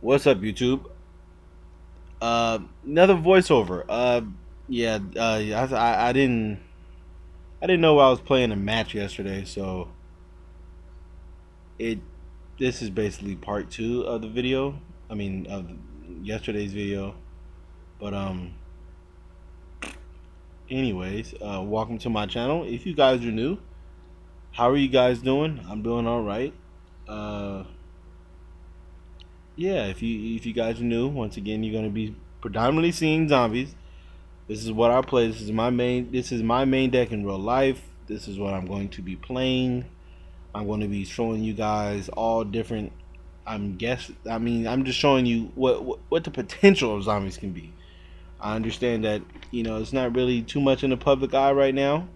What's up, YouTube? Another voiceover. Yeah. I didn't know I was playing a match yesterday, so it. This is basically part two of the video. I mean, of yesterday's video. But anyways, welcome to my channel. If you guys are new, how are you guys doing? I'm doing all right. Uh, yeah. If you guys are new, once again, you're gonna be predominantly seeing zombies. This is what I play. This is my main deck in real life. This is what I'm going to be playing. I'm going to be showing you guys all different. I'm just showing you what the potential of zombies can be. I understand that it's not really too much in the public eye right now,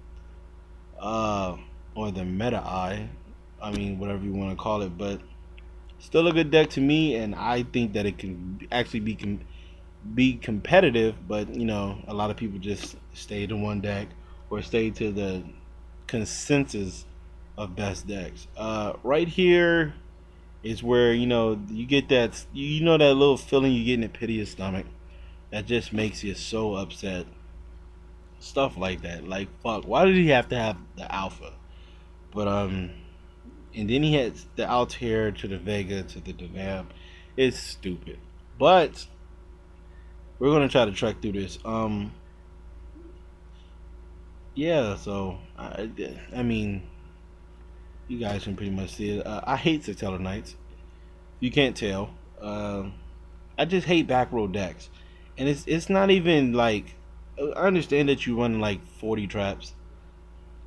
uh, or the meta eye. I mean, whatever you want to call it, but still a good deck to me, and I think that it can actually be competitive, but a lot of people just stay to one deck or stay to the consensus of best decks. Right here is where you get that little feeling you get in the pit of your stomach that just makes you so upset. Stuff like that, like fuck, why did he have to have the alpha? But and then he had the Altair to the Vega to the Denab. It's stupid, but we're gonna try to track through this. Yeah, so I mean, you guys can pretty much see it. I hate Satellite Knights. You can't tell. I just hate back row decks, and it's not even like I understand that you run like 40 traps.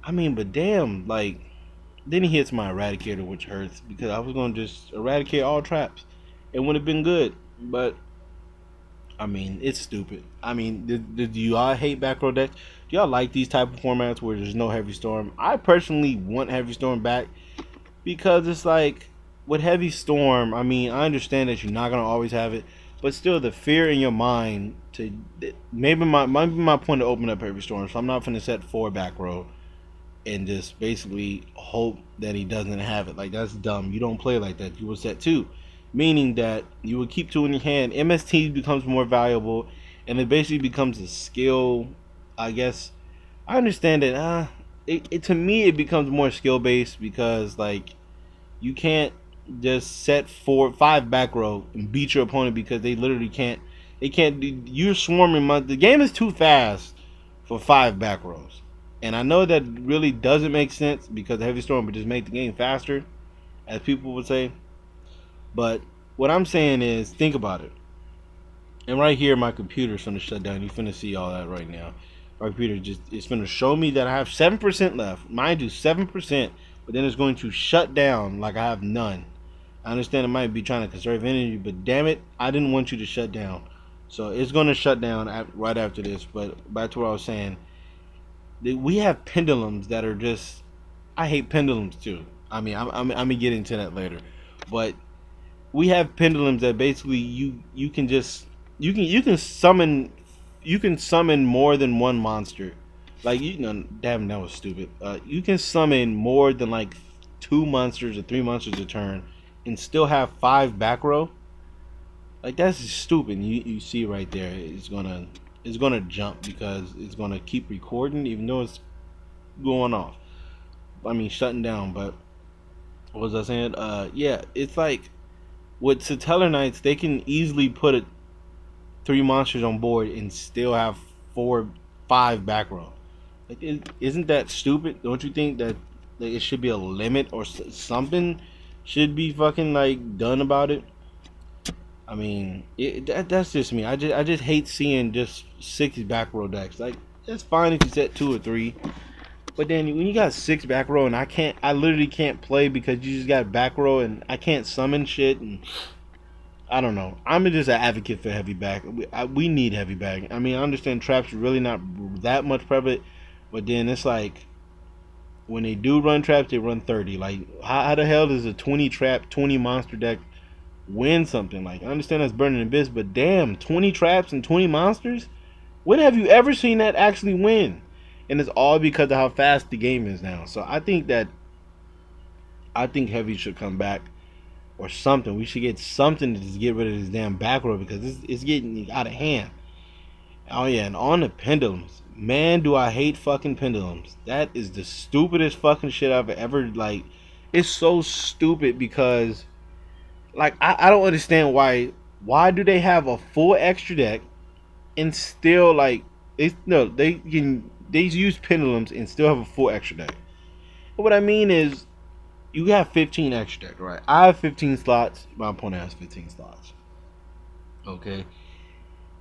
I mean, but damn, like then he hits my Eradicator, which hurts because I was gonna just eradicate all traps. It would have been good, but I mean, it's stupid. I mean, do y'all hate back row decks? Do y'all like these type of formats where there's no heavy storm? I personally want heavy storm back because it's like with heavy storm. I mean, I understand that you're not gonna always have it, but still, the fear in your mind to maybe might be my point to open up heavy storm. So I'm not gonna set 4 back row and just basically hope that he doesn't have it. Like that's dumb. You don't play like that. You will set 2, meaning that you will keep 2 in your hand. MST becomes more valuable, and it basically becomes a skill. I guess I understand that. To me it becomes more skill based because like you can't just set 4, 5 back row and beat your opponent because they literally can't. They can't. You're swarming. The game is too fast for 5 back rows. And I know that really doesn't make sense because Heavy Storm would just make the game faster, as people would say. But what I'm saying is, think about it. And right here, my computer's gonna shut down. You're finna see all that right now. My computer just is gonna show me that I have 7% left. Mind you, 7%, but then it's going to shut down like I have none. I understand it might be trying to conserve energy, but damn it, I didn't want you to shut down. So it's gonna shut down right after this. But back to what I was saying, we have pendulums that are just. I hate pendulums too. I mean, I'm gonna get into that later, but we have pendulums that basically you can just you can summon more than one monster. Like damn, that was stupid. You can summon more than like 2 monsters or 3 monsters a turn, and still have 5 back row. Like that's just stupid. You see right there, it's gonna jump because it's gonna keep recording even though it's going off. I mean shutting down. But what was I saying? Yeah, it's like with Satellar Knights, they can easily put 3 monsters on board and still have 4, 5 back row. Like, isn't that stupid? Don't you think that it should be a limit or something should be fucking like done about it? I mean, that's just me. I just hate seeing just 6 back row decks. Like, it's fine if you set 2 or 3, but then when you got 6 back row and I literally can't play because you just got back row and I can't summon shit, and I don't know. I'm just an advocate for heavy back. We need heavy back. I mean, I understand traps are really not that much prevalent, but then it's like when they do run traps, they run 30. Like, how the hell does a 20 trap, 20 monster deck win something? Like, I understand that's burning abyss, but damn, 20 traps and 20 monsters? When have you ever seen that actually win? And it's all because of how fast the game is now. So I think heavy should come back. or something. We should get something to just get rid of this damn backrow because it's getting out of hand. Oh yeah, and on the pendulums, man, do I hate fucking pendulums. That is the stupidest fucking shit I've ever like. It's so stupid because like I don't understand why do they have a full extra deck and still like they use pendulums and still have a full extra deck. What I mean is you have 15 extra deck, right? I have 15 slots. My opponent has 15 slots. Okay.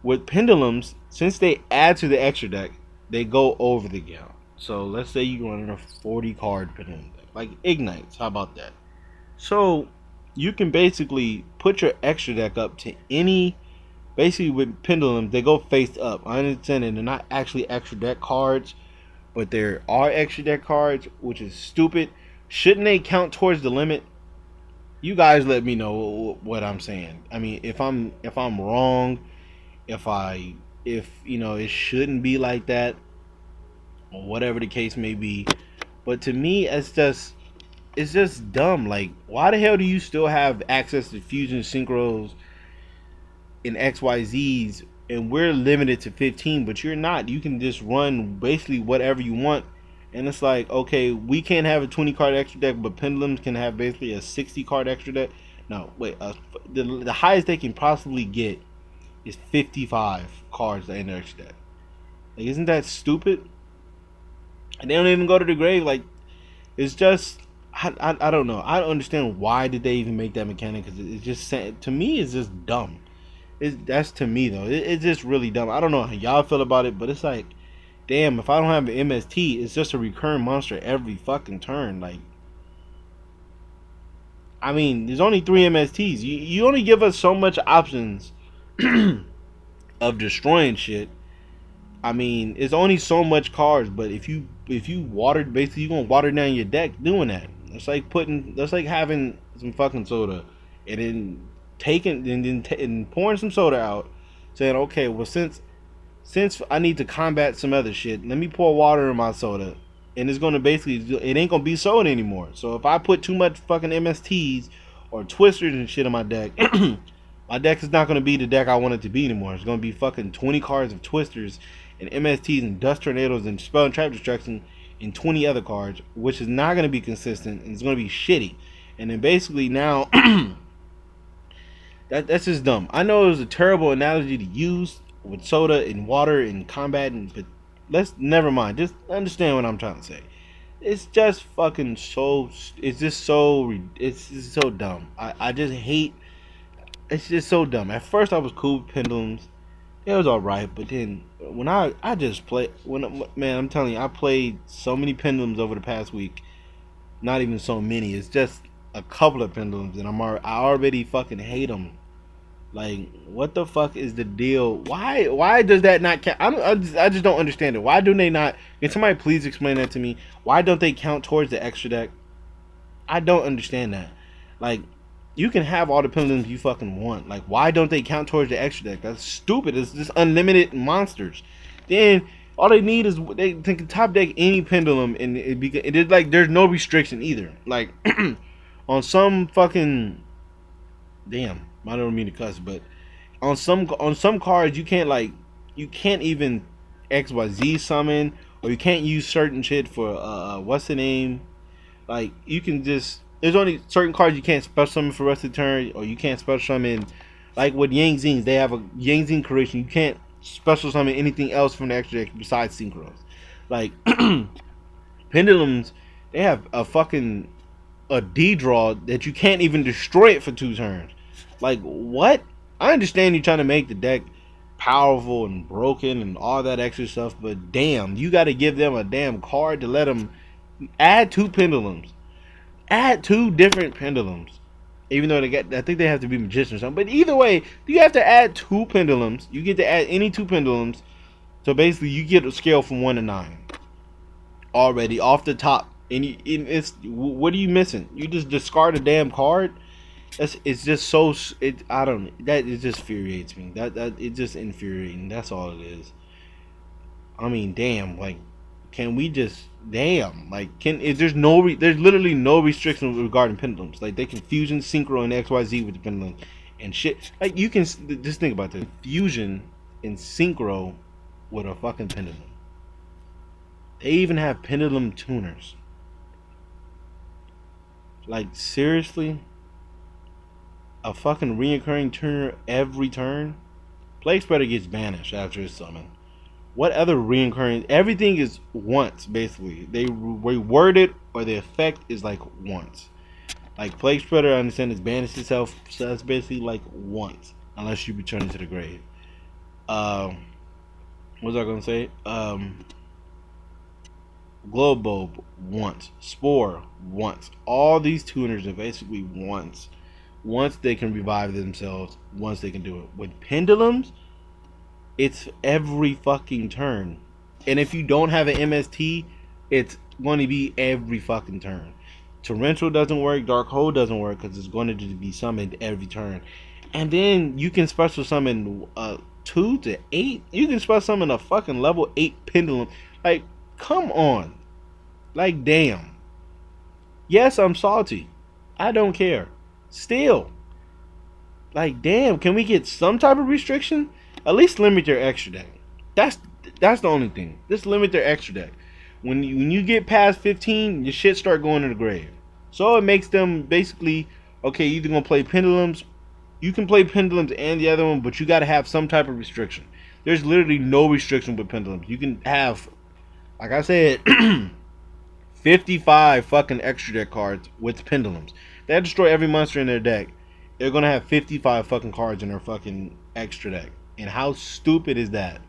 With pendulums, since they add to the extra deck, they go over the count. So let's say you run a 40 card pendulum deck, like ignites. How about that? So you can basically put your extra deck up to any. Basically, with pendulums, they go face up. I understand that they're not actually extra deck cards, but there are extra deck cards, which is stupid. Shouldn't they count towards the limit? You guys let me know what I'm saying. I mean, if I'm wrong, if you know it shouldn't be like that, or whatever the case may be. But to me, it's just dumb. Like, why the hell do you still have access to fusion synchros and XYZs, and we're limited to 15, but you're not. You can just run basically whatever you want. And it's like, okay, we can't have a 20 card extra deck, but pendulums can have basically a 60 card extra deck. No, wait, the highest they can possibly get is 55 cards in their extra deck. Like, isn't that stupid? And they don't even go to the grave. Like, it's just, I don't know. I don't understand why did they even make that mechanic, because it's just, to me, it's just dumb. That's to me though. It's just really dumb. I don't know how y'all feel about it, but it's like, damn, if I don't have an MST, it's just a recurring monster every fucking turn. Like, I mean, there's only 3 MSTs. You only give us so much options of destroying shit. I mean, it's only so much cards, but if you watered, basically you're gonna water down your deck doing that. That's like having some fucking soda and then and pouring some soda out, saying, okay, well, since I need to combat some other shit, let me pour water in my soda, and it's gonna basically, it ain't gonna be soda anymore. So if I put too much fucking MSTs or twisters and shit in my deck, my deck is not gonna be the deck I want it to be anymore. It's gonna be fucking 20 cards of twisters and MSTs and dust tornadoes and spell and trap destruction and 20 other cards, which is not gonna be consistent and it's gonna be shitty. And then basically now that's just dumb. I know it was a terrible analogy to use with soda and water and combat, but let's never mind. Just understand what I'm trying to say. It's just fucking so. It's just so. It's just so dumb. I just hate. It's just so dumb. At first I was cool with pendulums. It was alright, but then when I just play, man, I'm telling you, I played so many pendulums over the past week. Not even so many. It's just a couple of pendulums, and I already fucking hate them. Like, what the fuck is the deal? Why does that not count? I just don't understand it. Why do they not? Can somebody please explain that to me? Why don't they count towards the extra deck? I don't understand that. Like, you can have all the pendulums you fucking want. Like, why don't they count towards the extra deck? That's stupid. It's just unlimited monsters. Then all they need is they can top deck any pendulum, and it's like there's no restriction either. Like on some fucking damn, I don't mean to cuss, but on some cards you can't even XYZ summon, or you can't use certain shit for what's the name? Like, you can just, there's only certain cards you can't special summon for the rest of the turn, or you can't special summon, like with Yang Zings, they have a Yang Zing creation. You can't special summon anything else from the extra deck besides synchros. Like pendulums, they have a D draw that you can't even destroy it for 2 turns. Like, what? I understand you trying to make the deck powerful and broken and all that extra stuff, but damn, you got to give them a damn card to let them add 2 pendulums. Add 2 different pendulums. Even though I think they have to be magicians or something. But either way, you have to add 2 pendulums. You get to add any 2 pendulums. So basically, you get a scale from 1 to 9 already off the top. And it's, what are you missing? You just discard a damn card. It's just so, I don't, that it just infuriates me. That it just infuriating. That's all it is. I mean, damn, like, can we just damn, like there's literally no restrictions regarding pendulums. Like they can fusion, synchro, and XYZ with the pendulum and shit. Like you can just think about this: fusion and synchro with a fucking pendulum. They even have pendulum tuners. Like seriously, a fucking reoccurring tuner every turn. Plague Spreader gets banished after his summon. What other reoccurring? Everything is once basically. They reword it, or the effect is like once. Like Plague Spreader, I understand it's banished itself, so that's basically like once, unless you return it to the grave. What was I gonna say? Globo once, Spore once. All these tuners are basically once. Once they can revive themselves, once they can do it. With pendulums, it's every fucking turn. And if you don't have an MST, it's going to be every fucking turn. Torrential doesn't work, Dark Hole doesn't work because it's going to just be summoned every turn. And then you can special summon 2 to 8. You can special summon a fucking level 8 pendulum. Like, come on. Like, damn. Yes, I'm salty. I don't care. Still. Like, damn, can we get some type of restriction? At least limit their extra deck. That's that's the only thing. Just limit their extra deck. When you get past 15, your shit start going to the grave. So it makes them basically okay. You're either gonna play pendulums. You can play pendulums and the other one, but you got to have some type of restriction. There's literally no restriction with pendulums. You can have, like I said, 55 fucking extra deck cards with pendulums. They destroy every monster in their deck. They're gonna have 55 fucking cards in their fucking extra deck. And how stupid is that?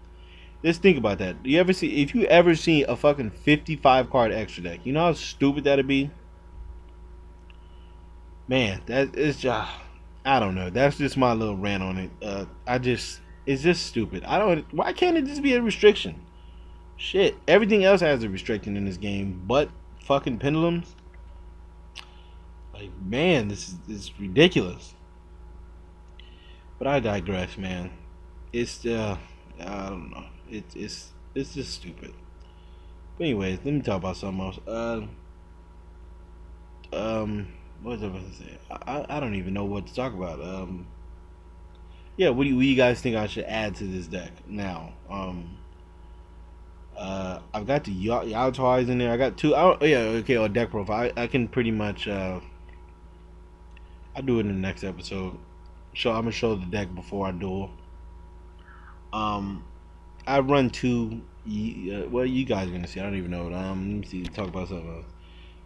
Just think about that. Do you ever see if you ever see a fucking 55 card extra deck? You know how stupid that'd be? Man, that is just I don't know. That's just my little rant on it. It's just stupid. I don't why can't it just be a restriction? Shit. Everything else has a restriction in this game, but fucking pendulums. Like man, this is ridiculous. But I digress, man. It's I don't know. It's just stupid. But anyways, let me talk about something else. What was I supposed to say? I don't even know what to talk about. Yeah, what do you guys think I should add to this deck now? I've got the Yao in there. I got two. Yeah, okay. On deck profile, I can pretty much. I'll do it in the next episode. I'm gonna show the deck before I duel. Um, I run two. Well, you guys are gonna see. I don't even know. Let me see. Talk about something else.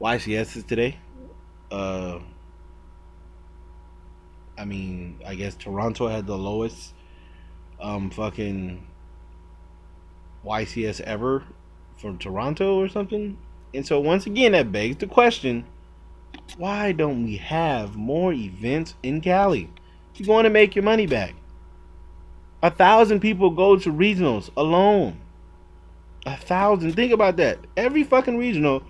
YCS is today. Uh, I mean, I guess Toronto had the lowest fucking YCS ever for Toronto or something. And so once again, that begs the question: why don't we have more events in Cali? You're going to make your money back. 1,000 people go to regionals alone. 1,000. Think about that. Every fucking regional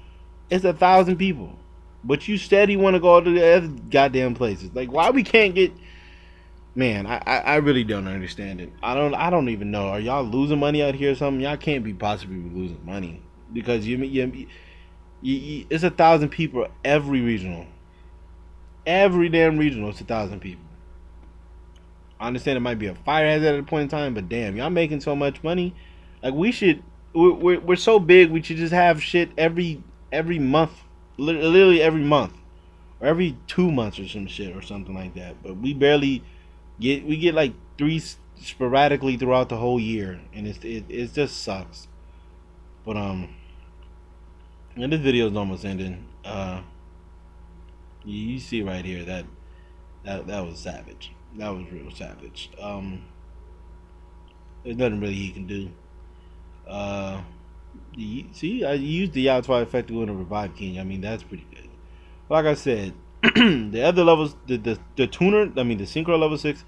is 1,000 people. But you steady want to go to the other goddamn places. Like why we can't get man, I really don't understand it. I don't even know. Are y'all losing money out here or something? Y'all can't be possibly losing money. Because it's 1,000 people every regional. Every damn regional is 1,000 people. I understand it might be a fire hazard at a point in time, but damn, y'all making so much money. Like we should, we're so big. We should just have shit every month, literally every month, or every 2 months or some shit or something like that. But we barely we get like three sporadically throughout the whole year, and it just sucks. But and this video is almost ending. You see right here that was savage. That was real savage. There's nothing really he can do. Uh, see, I used the Yao effect to go into Revive King. I mean, that's pretty good. Like I said, the other levels, the tuner, I mean, the synchro level 6,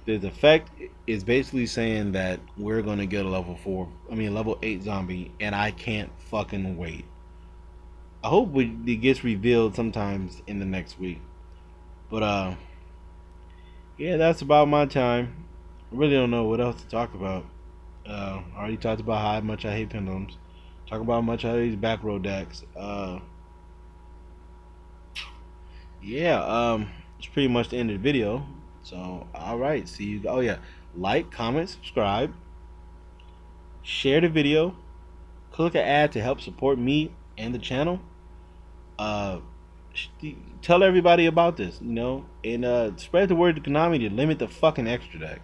the effect is basically saying that we're gonna get a level 4, I mean, level 8 zombie, and I can't fucking wait. I hope it gets revealed sometimes in the next week. But yeah, that's about my time. I really don't know what else to talk about. I already talked about how much I hate pendulums. Talk about much of these backrow decks. Yeah, it's pretty much the end of the video. So, all right, see you. Oh yeah, like, comment, subscribe, share the video, click an ad to help support me and the channel. Uh, tell everybody about this, and spread the word to Konami to limit the fucking extra deck.